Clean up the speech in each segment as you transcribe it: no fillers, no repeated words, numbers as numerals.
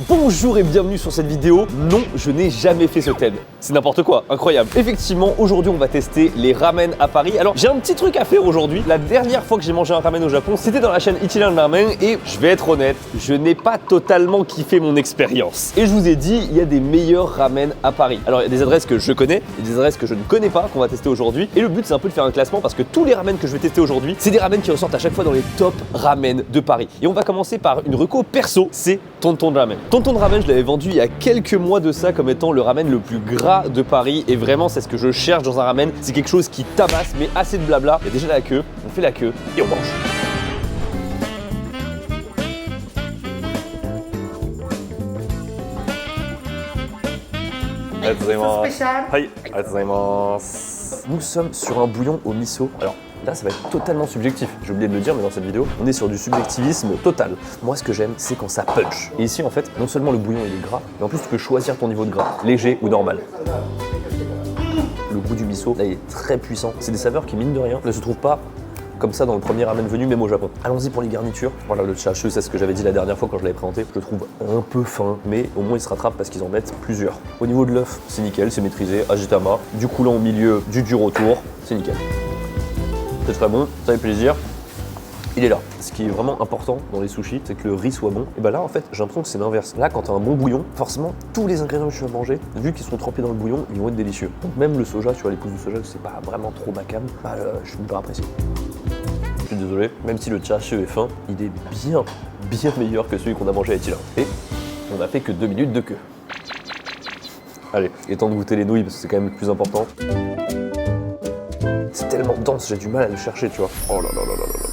Bonjour et bienvenue sur cette vidéo. Non, je n'ai jamais fait ce thème. C'est n'importe quoi, incroyable. Effectivement, aujourd'hui on va tester les ramen à Paris. Alors j'ai un petit truc à faire aujourd'hui. La dernière fois que j'ai mangé un ramen au Japon, c'était dans la chaîne Ichiran Ramen et je vais être honnête, je n'ai pas totalement kiffé mon expérience. Et je vous ai dit, il y a des meilleurs ramen à Paris. Alors il y a des adresses que je connais et des adresses que je ne connais pas qu'on va tester aujourd'hui. Et le but c'est un peu de faire un classement parce que tous les ramen que je vais tester aujourd'hui, c'est des ramen qui ressortent à chaque fois dans les top ramen de Paris. Et on va commencer par une reco perso, c'est Tonton Ramen. Tonton Ramen, je l'avais vendu il y a quelques mois de ça comme étant le ramen le plus gras de Paris et vraiment c'est ce que je cherche dans un ramen, c'est quelque chose qui tabasse mais assez de blabla. Il y a déjà la queue, on fait la queue et on mange. Nous sommes sur un bouillon au miso. Alors là, ça va être totalement subjectif. J'ai oublié de le dire, mais dans cette vidéo, on est sur du subjectivisme total. Moi, ce que j'aime, c'est quand ça punch. Et ici, en fait, non seulement le bouillon il est gras, mais en plus, tu peux choisir ton niveau de gras, léger ou normal. Le goût du miso, là, il est très puissant. C'est des saveurs qui, mine de rien, ne se trouvent pas comme ça dans le premier ramen venu, même au Japon. Allons-y pour les garnitures. Voilà, le chashu, c'est ce que j'avais dit la dernière fois quand je l'avais présenté. Je le trouve un peu fin, mais au moins il se rattrape parce qu'ils en mettent plusieurs. Au niveau de l'œuf, c'est nickel, c'est maîtrisé. Ajitama, du coulant au milieu, du dur autour, c'est nickel. C'est très bon, ça fait plaisir. Il est là. Ce qui est vraiment important dans les sushis, c'est que le riz soit bon. Et bah là, en fait, j'ai l'impression que c'est l'inverse. Là, quand t'as un bon bouillon, forcément, tous les ingrédients que tu vas manger, vu qu'ils sont trempés dans le bouillon, ils vont être délicieux. Donc même le soja, tu vois, les pousses de soja, c'est pas vraiment trop ma came, bah, je finis par apprécier. Je suis désolé, même si le chashu est fin, il est bien meilleur que celui qu'on a mangé à Ichiran. Et on a fait que 2 minutes de queue. Allez, il est temps de goûter les nouilles parce que c'est quand même le plus important. C'est tellement dense, j'ai du mal à le chercher, tu vois. Oh là là là là là là.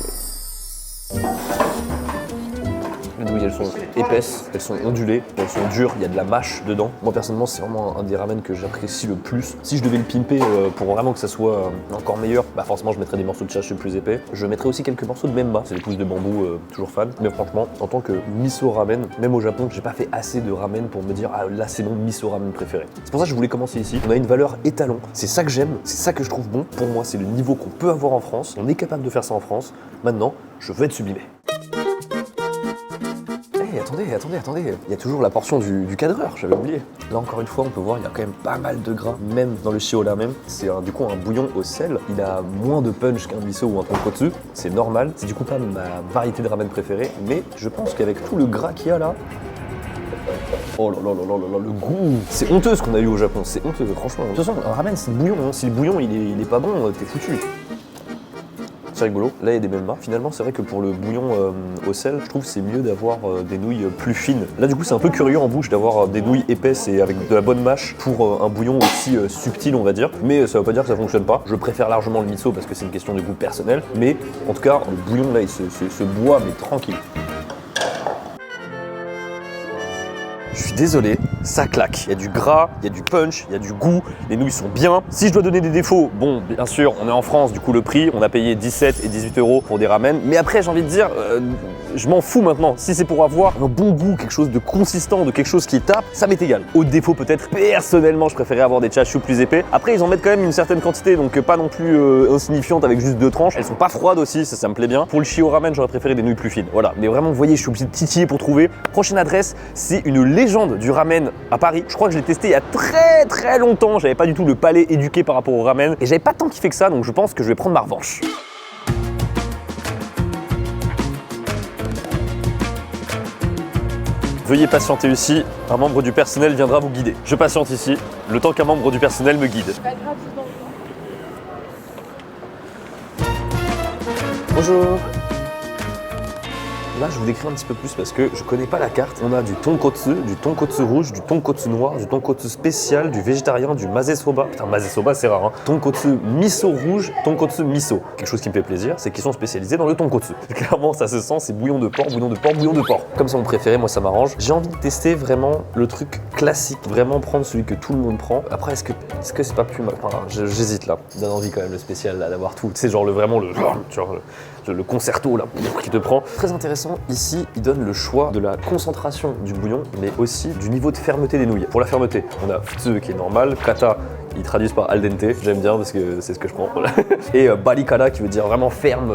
Les nouilles, elles sont épaisses, elles sont ondulées, elles sont dures, il y a de la mâche dedans. Moi, personnellement, c'est vraiment un des ramen que j'apprécie le plus. Si je devais le pimper pour vraiment que ça soit encore meilleur, bah forcément, je mettrais des morceaux de chashu plus épais. Je mettrais aussi quelques morceaux de memba, c'est les pousses de bambou, toujours fan. Mais franchement, en tant que miso ramen, même au Japon, j'ai pas fait assez de ramen pour me dire, ah là, c'est mon miso ramen préféré. C'est pour ça que je voulais commencer ici. On a une valeur étalon, c'est ça que j'aime, c'est ça que je trouve bon. Pour moi, c'est le niveau qu'on peut avoir en France. On est capable de faire ça en France. Maintenant, je veux être sublimé. Attendez, il y a toujours la portion du cadreur, j'avais oublié. Là encore une fois, on peut voir, il y a quand même pas mal de gras, même dans le shio ramen. C'est du coup un bouillon au sel, il a moins de punch qu'un miso ou un tonkotsu, c'est normal. C'est du coup pas ma variété de ramen préférée, mais je pense qu'avec tout le gras qu'il y a là, oh là là là là là, le goût. C'est honteux ce qu'on a eu au Japon, c'est honteux, franchement. De toute façon, un ramen c'est le bouillon, hein. Si le bouillon il est pas bon, t'es foutu. C'est rigolo, là il y a des mêmes marques. Finalement c'est vrai que pour le bouillon au sel, je trouve que c'est mieux d'avoir des nouilles plus fines. Là du coup c'est un peu curieux en bouche d'avoir des nouilles épaisses et avec de la bonne mâche pour un bouillon aussi subtil on va dire. Mais ça veut pas dire que ça fonctionne pas. Je préfère largement le miso parce que c'est une question de goût personnel. Mais en tout cas le bouillon là il se boit mais tranquille. Je suis désolé, ça claque. Il y a du gras, il y a du punch, il y a du goût, les nouilles sont bien. Si je dois donner des défauts, bon, bien sûr, on est en France, du coup le prix, on a payé 17 et 18 € pour des ramen. Mais après, j'ai envie de dire, je m'en fous maintenant. Si c'est pour avoir un bon goût, quelque chose de consistant, de quelque chose qui tape, ça m'est égal. Au défaut peut-être, personnellement, je préférais avoir des chashu plus épais. Après, ils en mettent quand même une certaine quantité, donc pas non plus insignifiante avec juste 2 tranches. Elles sont pas froides aussi, ça me plaît bien. Pour le shio ramen, j'aurais préféré des nouilles plus fines. Voilà, mais vraiment, vous voyez, je suis obligé de titiller pour trouver. Prochaine adresse, c'est une légende du ramen à Paris. Je crois que je l'ai testé il y a très longtemps. J'avais pas du tout le palais éduqué par rapport au ramen et j'avais pas tant kiffé que ça, donc je pense que je vais prendre ma revanche. Veuillez patienter ici, un membre du personnel viendra vous guider. Je patiente ici, le temps qu'un membre du personnel me guide. Bonjour. Là, je vous décris un petit peu plus parce que je connais pas la carte. On a du tonkotsu rouge, du tonkotsu noir, du tonkotsu spécial, du végétarien, du mase soba. Putain, mase soba, c'est rare, hein. Tonkotsu miso rouge, tonkotsu miso. Quelque chose qui me fait plaisir, c'est qu'ils sont spécialisés dans le tonkotsu. Clairement, ça se sent, c'est bouillon de porc, bouillon de porc, bouillon de porc. Comme c'est mon préféré, moi ça m'arrange. J'ai envie de tester vraiment le truc classique, vraiment prendre celui que tout le monde prend. Après, est-ce que c'est pas plus mal? Enfin, j'hésite là. Ça donne envie quand même le spécial là, d'avoir tout. C'est genre le concerto là qui te prend. Très intéressant, ici il donne le choix de la concentration du bouillon mais aussi du niveau de fermeté des nouilles. Pour la fermeté, on a Futsu qui est normal, Kata Ils traduisent par al dente, j'aime bien parce que c'est ce que je prends. Voilà. Et balikala qui veut dire vraiment ferme,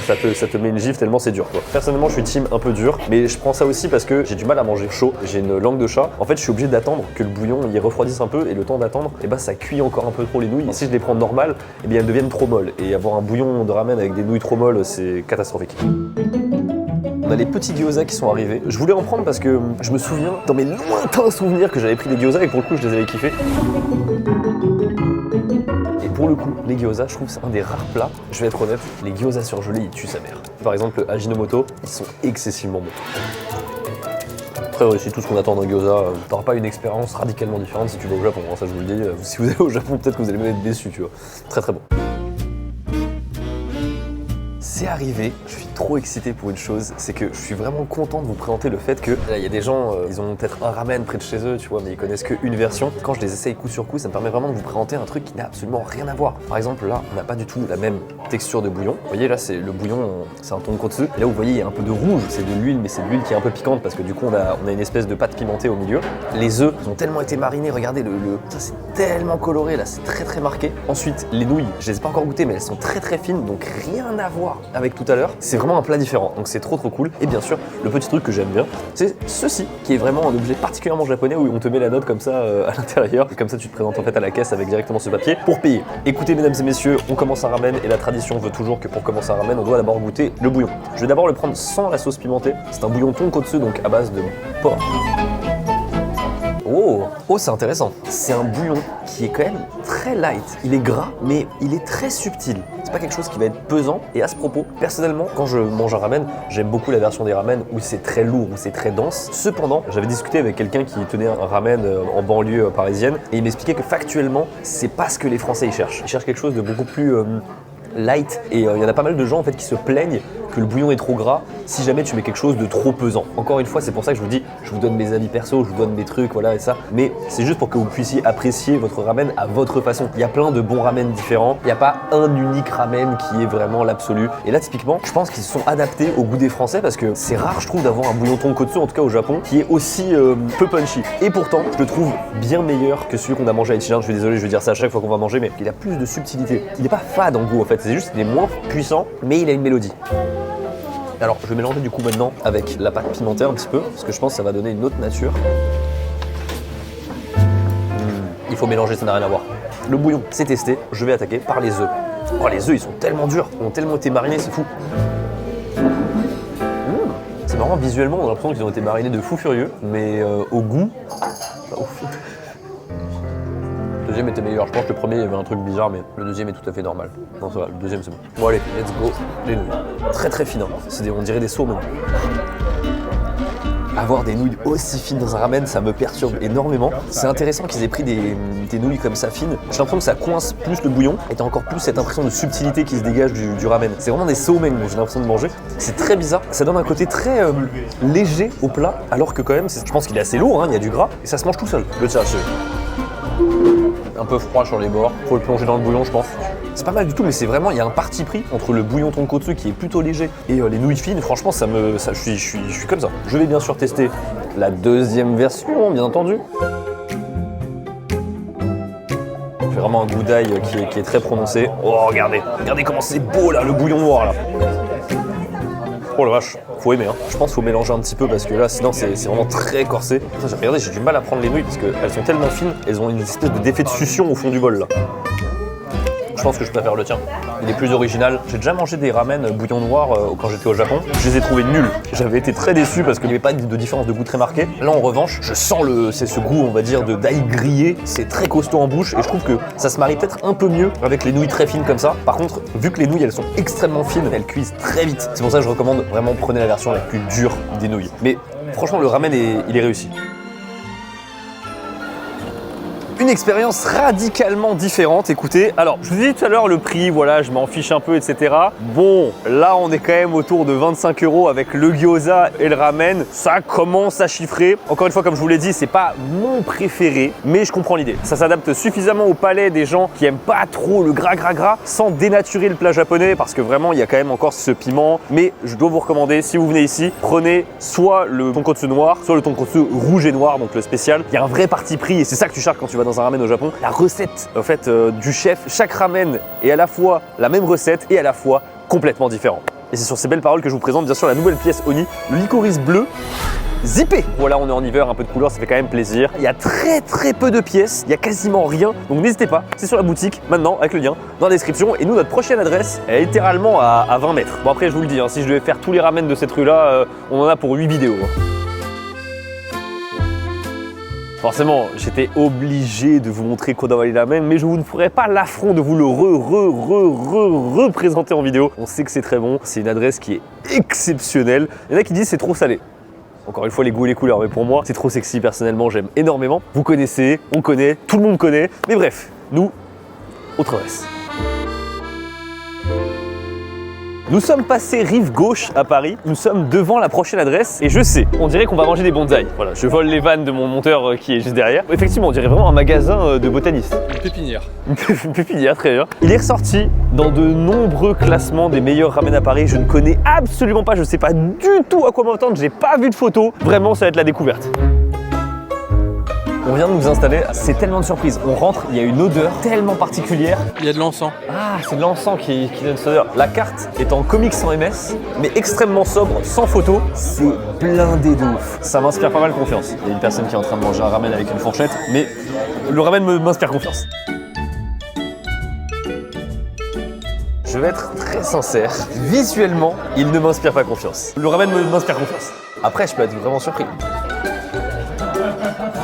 ça te met une gifle tellement c'est dur quoi. Personnellement je suis team un peu dur, mais je prends ça aussi parce que j'ai du mal à manger chaud, j'ai une langue de chat. En fait je suis obligé d'attendre que le bouillon il refroidisse un peu et le temps d'attendre, et bah ça cuit encore un peu trop les nouilles. Et si je les prends normales, et bien elles deviennent trop molles. Et avoir un bouillon de ramen avec des nouilles trop molles, c'est catastrophique. On a les petits gyoza qui sont arrivés. Je voulais en prendre parce que je me souviens, dans mes lointains souvenirs, que j'avais pris des gyoza et pour le coup je les avais kiffés. Et pour le coup, les gyoza, je trouve que c'est un des rares plats, je vais être honnête, les gyoza surgelés, ils tuent sa mère. Par exemple, le Ajinomoto, ils sont excessivement bons. Très réussi, tout ce qu'on attend d'un gyoza, t'auras pas une expérience radicalement différente si tu vas au Japon, hein, ça je vous le dis. Si vous allez au Japon, peut-être que vous allez même être déçus, tu vois. Très très bon. C'est arrivé, je suis trop excité pour une chose, c'est que je suis vraiment content de vous présenter le fait que là, il y a des gens, ils ont peut-être un ramen près de chez eux, tu vois, mais ils connaissent qu'une version. Quand je les essaye coup sur coup, ça me permet vraiment de vous présenter un truc qui n'a absolument rien à voir. Par exemple, là, on n'a pas du tout la même texture de bouillon. Vous voyez, là, c'est le bouillon, c'est un tonkotsu. Et là, vous voyez, il y a un peu de rouge, c'est de l'huile, mais c'est de l'huile qui est un peu piquante parce que du coup, on a une espèce de pâte pimentée au milieu. Les œufs, ils ont tellement été marinés, regardez, ça c'est tellement coloré, là, c'est très très marqué. Ensuite, les nouilles, je les ai pas encore goûtées, mais elles sont très très fines, donc rien à voir avec tout à l'heure. C'est vraiment un plat différent, donc c'est trop cool. Et bien sûr, le petit truc que j'aime bien, c'est ceci, qui est vraiment un objet particulièrement japonais où on te met la note comme ça à l'intérieur. Et comme ça, tu te présentes en fait à la caisse avec directement ce papier pour payer. Écoutez, mesdames et messieurs, on commence un ramen et la tradition veut toujours que pour commencer un ramen, on doit d'abord goûter le bouillon. Je vais d'abord le prendre sans la sauce pimentée. C'est un bouillon tonkotsu, donc à base de porc. Oh, c'est intéressant. C'est un bouillon qui est quand même très light. Il est gras, mais il est très subtil. C'est pas quelque chose qui va être pesant. Et à ce propos, personnellement, quand je mange un ramen, j'aime beaucoup la version des ramen où c'est très lourd, où c'est très dense. Cependant, j'avais discuté avec quelqu'un qui tenait un ramen en banlieue parisienne et il m'expliquait que factuellement, c'est pas ce que les Français ils cherchent. Ils cherchent quelque chose de beaucoup plus light. Et il y en a pas mal de gens en fait qui se plaignent que le bouillon est trop gras si jamais tu mets quelque chose de trop pesant. Encore une fois, c'est pour ça que je vous dis, je vous donne mes avis perso, je vous donne des trucs, voilà et ça. Mais c'est juste pour que vous puissiez apprécier votre ramen à votre façon. Il y a plein de bons ramen différents. Il n'y a pas un unique ramen qui est vraiment l'absolu. Et là, typiquement, je pense qu'ils se sont adaptés au goût des Français parce que c'est rare, je trouve, d'avoir un bouillon tonkotsu, en tout cas au Japon, qui est aussi peu punchy. Et pourtant, je le trouve bien meilleur que celui qu'on a mangé à Ichiran. Je suis désolé, je vais dire ça à chaque fois qu'on va manger, mais il a plus de subtilité. Il n'est pas fade en goût en fait, c'est juste qu'il est moins puissant, mais il a une mélodie. Alors je vais mélanger du coup maintenant avec la pâte pimentée un petit peu, parce que je pense que ça va donner une autre nature. Il faut mélanger, ça n'a rien à voir. Le bouillon, c'est testé, je vais attaquer par les œufs. Oh les œufs, ils sont tellement durs, ils ont tellement été marinés, c'est fou. C'est marrant, visuellement on a l'impression qu'ils ont été marinés de fou furieux, mais au goût, pas ouf. Le deuxième était meilleur, je pense que le premier il y avait un truc bizarre, mais le deuxième est tout à fait normal. Non ça va, le deuxième c'est bon. Bon allez, let's go, les nouilles. Très très fines, hein. On dirait des saumons. Avoir des nouilles aussi fines dans un ramen, ça me perturbe énormément. C'est intéressant qu'ils aient pris des nouilles comme ça fines. J'ai l'impression que ça coince plus le bouillon et t'as encore plus cette impression de subtilité qui se dégage du ramen. C'est vraiment des somen que j'ai l'impression de manger. C'est très bizarre. Ça donne un côté très léger au plat, alors que quand même, je pense qu'il est assez lourd, hein, il y a du gras et ça se mange tout seul. Le tchatch. Un peu froid sur les bords, faut le plonger dans le bouillon je pense. C'est pas mal du tout, mais c'est vraiment, il y a un parti pris entre le bouillon tonkotsu qui est plutôt léger et les nouilles fines. Franchement, je suis comme ça. Je vais bien sûr tester la deuxième version, bien entendu. J'ai vraiment un goût d'ail qui est très prononcé. Oh regardez comment c'est beau là, le bouillon noir là. Oh la vache, faut aimer hein. Je pense qu'il faut mélanger un petit peu parce que là sinon c'est vraiment très corsé. Regardez, j'ai du mal à prendre les nouilles parce qu'elles sont tellement fines, elles ont une espèce d'effet de succion au fond du bol là. Je pense que je préfère le tien. Il est plus original. J'ai déjà mangé des ramen bouillon noir quand j'étais au Japon. Je les ai trouvés nuls. J'avais été très déçu parce qu'il n'y avait pas de différence de goût très marquée. Là en revanche, je sens c'est ce goût on va dire de d'ail grillé. C'est très costaud en bouche et je trouve que ça se marie peut-être un peu mieux avec les nouilles très fines comme ça. Par contre, vu que les nouilles elles sont extrêmement fines, elles cuisent très vite. C'est pour ça que je recommande vraiment prenez la version la plus dure des nouilles. Mais franchement le ramen il est réussi. Une expérience radicalement différente, écoutez. Alors, je vous ai dit tout à l'heure le prix, voilà, je m'en fiche un peu, etc. Bon, là, on est quand même autour de 25 € avec le gyoza et le ramen. Ça commence à chiffrer. Encore une fois, comme je vous l'ai dit, c'est pas mon préféré, mais je comprends l'idée. Ça s'adapte suffisamment au palais des gens qui aiment pas trop le gras, sans dénaturer le plat japonais, parce que vraiment, il y a quand même encore ce piment. Mais je dois vous recommander, si vous venez ici, prenez soit le tonkotsu noir, soit le tonkotsu rouge et noir, donc le spécial. Il y a un vrai parti pris et c'est ça que tu cherches quand tu vas dans dans un ramen au Japon, la recette en fait du chef, chaque ramen est à la fois la même recette et à la fois complètement différent. Et c'est sur ces belles paroles que je vous présente bien sûr la nouvelle pièce Oni, le licorice bleu zippé. Voilà, on est en hiver, un peu de couleur, ça fait quand même plaisir. Il y a très peu de pièces, il y a quasiment rien. Donc n'hésitez pas, c'est sur la boutique maintenant avec le lien dans la description. Et nous, notre prochaine adresse est littéralement à 20 mètres. Bon après, je vous le dis, hein, si je devais faire tous les ramen de cette rue-là, on en a pour 8 vidéos. Forcément, j'étais obligé de vous montrer Koda Valley Ramen, mais je vous ne ferai pas l'affront de vous le représenter en vidéo. On sait que c'est très bon, c'est une adresse qui est exceptionnelle. Il y en a qui disent c'est trop salé. Encore une fois, les goûts et les couleurs, mais pour moi, c'est trop sexy, personnellement, j'aime énormément. Vous connaissez, on connaît, tout le monde connaît, mais bref, nous, autre adresse. Nous sommes passés rive gauche à Paris, nous sommes devant la prochaine adresse et je sais, on dirait qu'on va manger des bonsaïs. Voilà, je vole les vannes de mon monteur qui est juste derrière. Effectivement, on dirait vraiment un magasin de botanistes. Une pépinière. Une pépinière, très bien. Il est ressorti dans de nombreux classements des meilleurs ramen à Paris. Je ne connais absolument pas, je ne sais pas du tout à quoi m'attendre, j'ai pas vu de photos. Vraiment, ça va être la découverte. On vient de nous installer, c'est tellement de surprises. On rentre, il y a une odeur tellement particulière. Il y a de l'encens. Ah, c'est de l'encens qui donne cette odeur. La carte est en comics sans MS, mais extrêmement sobre, sans photo. C'est blindé de ouf. Ça m'inspire pas mal confiance. Il y a une personne qui est en train de manger un ramen avec une fourchette, mais le ramen m'inspire confiance. Je vais être très sincère, visuellement, il ne m'inspire pas confiance. Le ramen m'inspire confiance. Après, je peux être vraiment surpris.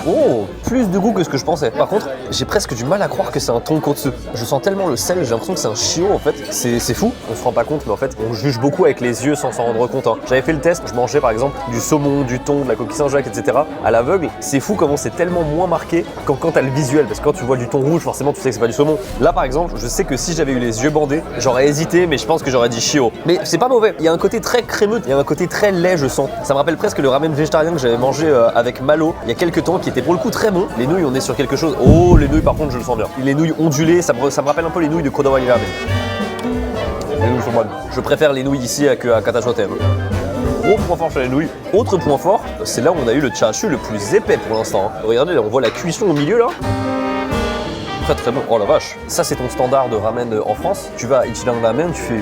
Oh, plus de goût que ce que je pensais. Par contre, j'ai presque du mal à croire que c'est un tonkotsu. Je sens tellement le sel, j'ai l'impression que c'est un shio en fait. C'est fou, on se rend pas compte, mais en fait, on juge beaucoup avec les yeux sans s'en rendre compte. Hein. J'avais fait le test, je mangeais par exemple du saumon, du thon, de la coquille Saint-Jacques, etc. à l'aveugle. C'est fou comment c'est tellement moins marqué quand t'as le visuel. Parce que quand tu vois du thon rouge, forcément, tu sais que c'est pas du saumon. Là, par exemple, je sais que si j'avais eu les yeux bandés, j'aurais hésité, mais je pense que j'aurais dit shio. Mais c'est pas mauvais. Il y a un côté très crémeux, il y a un côté très lait, je sens. Ça me rappelle presque le ramen végétarien que j'avais mangé avec Malo il y a quelques temps, qui était pour le coup très bon. Les nouilles, on est sur quelque chose. Oh, les nouilles, par contre, je le sens bien. Les nouilles ondulées, ça me rappelle un peu les nouilles de Koda Valley Ramen. Les nouilles sont bonnes. Je préfère les nouilles ici qu'à Katachotem. Gros point fort sur les nouilles. Autre point fort, c'est là où on a eu le chashu le plus épais pour l'instant. Hein. Regardez, là, on voit la cuisson au milieu là. Très bon. Oh la vache. Ça, c'est ton standard de ramen en France. Tu vas à Ichiran Ramen, tu fais.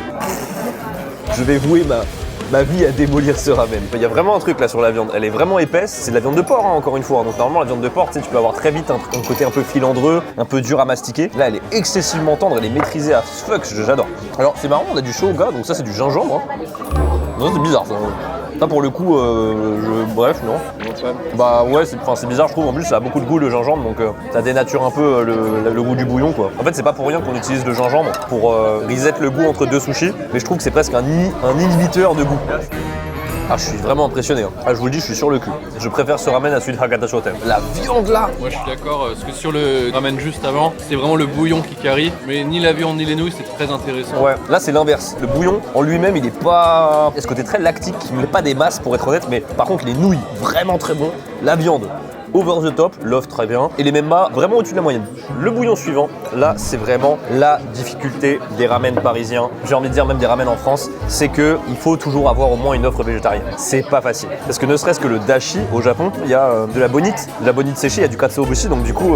Je vais vouer ma vie à démolir ce ramen. Il y a vraiment un truc là sur la viande, elle est vraiment épaisse, c'est de la viande de porc hein, encore une fois. Donc normalement la viande de porc, tu sais, tu peux avoir très vite un côté un peu filandreux, un peu dur à mastiquer. Là elle est excessivement tendre, elle est maîtrisée à fuck, j'adore. Alors c'est marrant, on a du shoga, donc ça c'est du gingembre. Hein. Non, c'est bizarre ça. Ça pour le coup, bref, non. Bah ouais, c'est bizarre je trouve, en plus ça a beaucoup de goût le gingembre, donc ça dénature un peu le goût du bouillon quoi. En fait c'est pas pour rien qu'on utilise le gingembre pour reset le goût entre deux sushis, mais je trouve que c'est presque un inhibiteur de goût. Ah, je suis vraiment impressionné. Hein. Ah, je vous le dis, je suis sur le cul. Je préfère ce ramen à celui de Hakata Shoten. La viande là. Moi, je suis d'accord. Parce que sur le ramen juste avant, c'est vraiment le bouillon qui carie. Mais ni la viande ni les nouilles, c'est très intéressant. Ouais, là c'est l'inverse. Le bouillon en lui-même, il est pas. Il y a ce côté très lactique, il met pas des masses pour être honnête. Mais par contre, les nouilles, vraiment très bon. La viande, over the top, l'offre très bien. Et les memmas, vraiment au-dessus de la moyenne. Le bouillon suivant, là c'est vraiment la difficulté des ramen parisiens. J'ai envie de dire même des ramen en France, c'est que il faut toujours avoir au moins une offre végétarienne. C'est pas facile. Parce que ne serait-ce que le dashi au Japon, il y a de la bonite séchée, il y a du katsuobushi, donc du coup...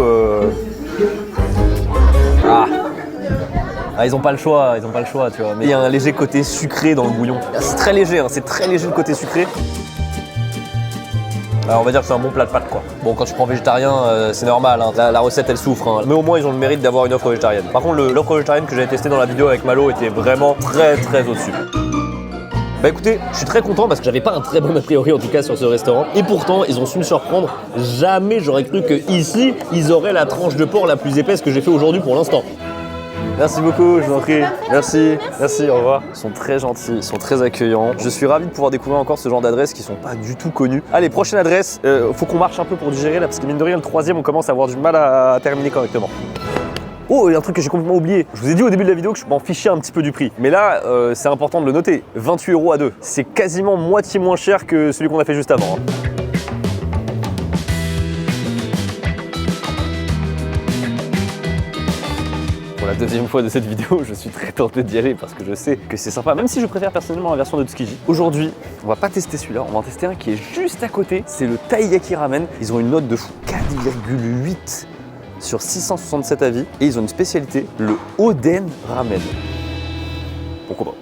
Ah, ils ont pas le choix, tu vois. Mais il y a un léger côté sucré dans le bouillon. C'est très léger, hein, c'est très léger le côté sucré. Alors on va dire que c'est un bon plat de pâtes quoi. Bon quand tu prends végétarien c'est normal, hein. La recette elle souffre, hein. Mais au moins ils ont le mérite d'avoir une offre végétarienne. Par contre l'offre végétarienne que j'avais testée dans la vidéo avec Malo était vraiment très au-dessus. Bah écoutez, je suis très content parce que j'avais pas un très bon a priori en tout cas sur ce restaurant. Et pourtant ils ont su me surprendre. Jamais j'aurais cru que ici ils auraient la tranche de porc la plus épaisse que j'ai fait aujourd'hui pour l'instant. Merci beaucoup, je vous en prie. Merci, au revoir. Ils sont très gentils, ils sont très accueillants. Je suis ravi de pouvoir découvrir encore ce genre d'adresses qui sont pas du tout connues. Allez, prochaine adresse, faut qu'on marche un peu pour digérer là, parce que mine de rien, le troisième, on commence à avoir du mal à terminer correctement. Oh, il y a un truc que j'ai complètement oublié. Je vous ai dit au début de la vidéo que je m'en fichais un petit peu du prix. Mais là, c'est important de le noter. 28 € à deux. C'est quasiment moitié moins cher que celui qu'on a fait juste avant. Hein. Pour la deuxième fois de cette vidéo, je suis très tenté d'y aller parce que je sais que c'est sympa, même si je préfère personnellement la version de Tsukiji. Aujourd'hui, on va pas tester celui-là, on va en tester un qui est juste à côté, c'est le Taiyaki Ramen. Ils ont une note de fou, 4,8 sur 667 avis et ils ont une spécialité, le Oden Ramen. Pourquoi pas?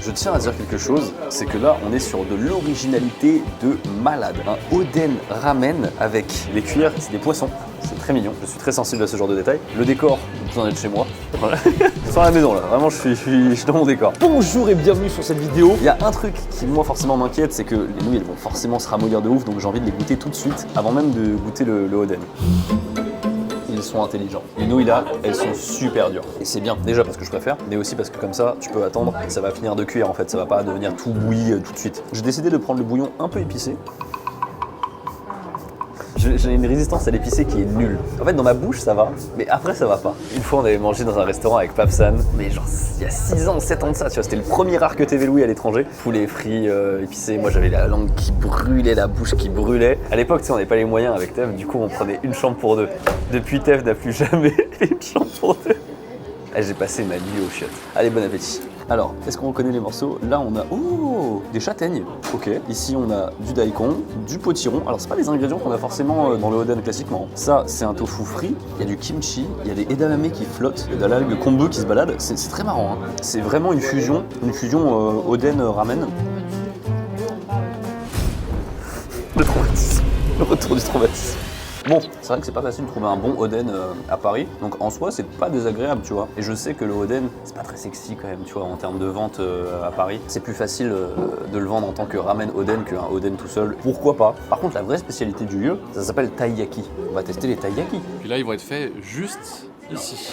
Je tiens à dire quelque chose, c'est que là on est sur de l'originalité de malade. Un Oden Ramen avec les cuillères, c'est des poissons. C'est très mignon, je suis très sensible à ce genre de détails. Le décor, vous en êtes chez moi. Voilà. Sur la maison là, vraiment je suis dans mon décor. Bonjour et bienvenue sur cette vidéo. Il y a un truc qui moi forcément m'inquiète, c'est que les nouilles elles vont forcément se ramollir de ouf, donc j'ai envie de les goûter tout de suite, avant même de goûter le Oden. Ils sont intelligents. Les nouilles là, elles sont super dures. Et c'est bien, déjà parce que je préfère, mais aussi parce que comme ça, tu peux attendre, ça va finir de cuire en fait, ça va pas devenir tout bouilli tout de suite. J'ai décidé de prendre le bouillon un peu épicé. J'ai une résistance à l'épicé qui est nulle. En fait, dans ma bouche, ça va, mais après, ça va pas. Une fois, on avait mangé dans un restaurant avec Papsan, mais genre, il y a 6 ans, 7 ans de ça, tu vois, c'était le premier arc que TV Louis à l'étranger. Poulet frit, épicé, moi j'avais la langue qui brûlait, la bouche qui brûlait. À l'époque, tu sais, on n'avait pas les moyens avec Tev, du coup, on prenait une chambre pour deux. Depuis, Tev n'a plus jamais fait une chambre pour deux. Ah, j'ai passé ma nuit aux chiottes. Allez, bon appétit. Alors, est-ce qu'on reconnaît les morceaux? Là, on a des châtaignes. Ok. Ici, on a du daikon, du potiron. Alors, c'est pas les ingrédients qu'on a forcément dans le Oden classiquement. Ça, c'est un tofu frit. Il y a du kimchi. Il y a des edamame qui flottent. Il y a de l'algue kombu qui se balade. C'est très marrant. Hein. C'est vraiment une fusion Oden ramen. Le traumatisme. Le retour du traumatisme. Bon, c'est vrai que c'est pas facile de trouver un bon Oden à Paris, donc en soi c'est pas désagréable, tu vois. Et je sais que le Oden, c'est pas très sexy quand même, tu vois, en termes de vente à Paris. C'est plus facile de le vendre en tant que ramen Oden qu'un Oden tout seul. Pourquoi pas? Par contre, la vraie spécialité du lieu, ça s'appelle taiyaki. On va tester les taiyaki. Puis là, ils vont être faits juste ici.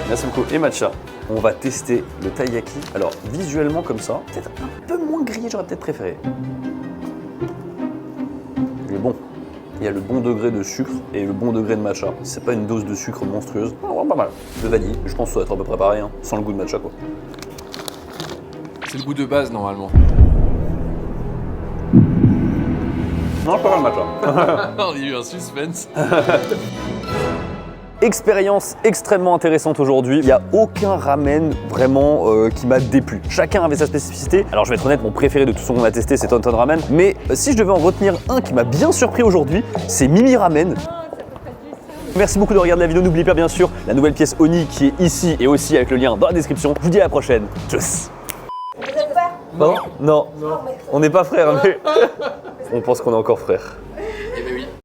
Merci beaucoup. Et matcha. On va tester le taiyaki. Alors, visuellement comme ça, peut-être un peu moins grillé, j'aurais peut-être préféré. Il est bon. Il y a le bon degré de sucre et le bon degré de matcha. C'est pas une dose de sucre monstrueuse. Pas mal. De vanille. Je pense que ça va être à peu près pareil, hein, sans le goût de matcha, quoi. C'est le goût de base, normalement. Non, pas mal matcha. Il y a eu un suspense. Expérience extrêmement intéressante aujourd'hui. Il n'y a aucun ramen vraiment qui m'a déplu. Chacun avait sa spécificité. Alors je vais être honnête, mon préféré de tout ce qu'on a testé, c'est Tonton Ramen. Mais si je devais en retenir un qui m'a bien surpris aujourd'hui, c'est Mimi Ramen. Merci beaucoup de regarder la vidéo. N'oubliez pas bien sûr la nouvelle pièce Oni qui est ici et aussi avec le lien dans la description. Je vous dis à la prochaine. Tchuss. Vous êtes frères? Non. On n'est pas frères, mais on pense qu'on est encore frères.